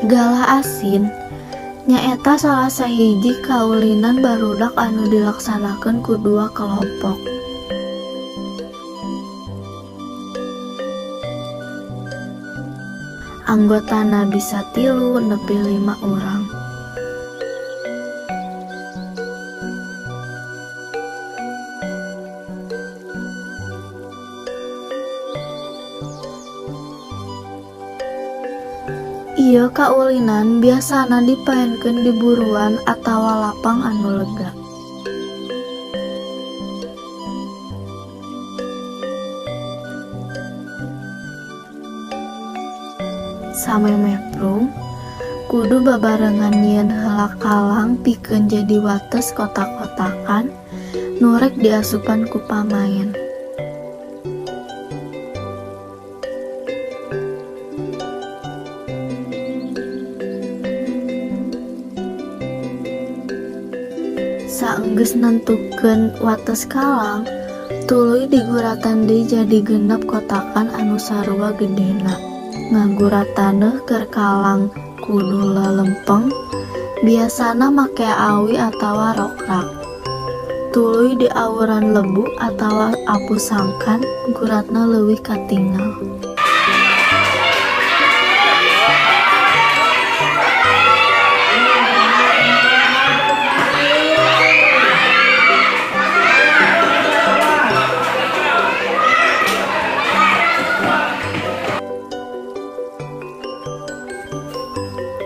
Galah asin nyaeta salah sahiji kaulinan barudak anu dilaksanakeun ku dua kelompok. Anggotana bisa 3 nepi 5 urang. Ieu kaulinan biasana dipaenkeun di buruan atawa lapang anu lega. Samemeprung kudu babarengan nyieun heula kalang pikeun jadi wates kotak-kotakan nu rek diasupan ku pamaen. Saenggeus nentukeun wates kalang, tuluy diguratan deui jadi genep kotakan anu sarua gedena. Ngagurataneuh keur kalang kudu lelempeng, biasana make awi atawa rokrak. Tuluy diawuran lebu atawa apu sangkan, guratna leuwih katingal.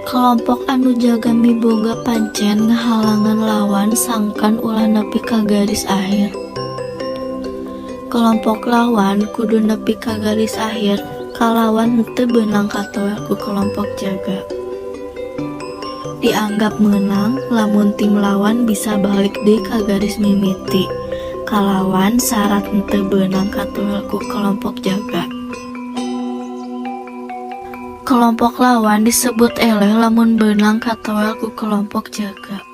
Kelompok anu jaga miboga pancen ngahalangan lawan sangkan ulah nepi ka garis akhir. Kelompok lawan kudu nepi ka garis akhir kalawan henteu beunang katoel ku kelompok jaga. Dianggap menang lamun tim lawan bisa balik deui ka garis mimiti kalawan syarat henteu beunang katoel ku kelompok jaga. Kelompok lawan disebut eleh lamun beunang katoel ku kelompok jaga.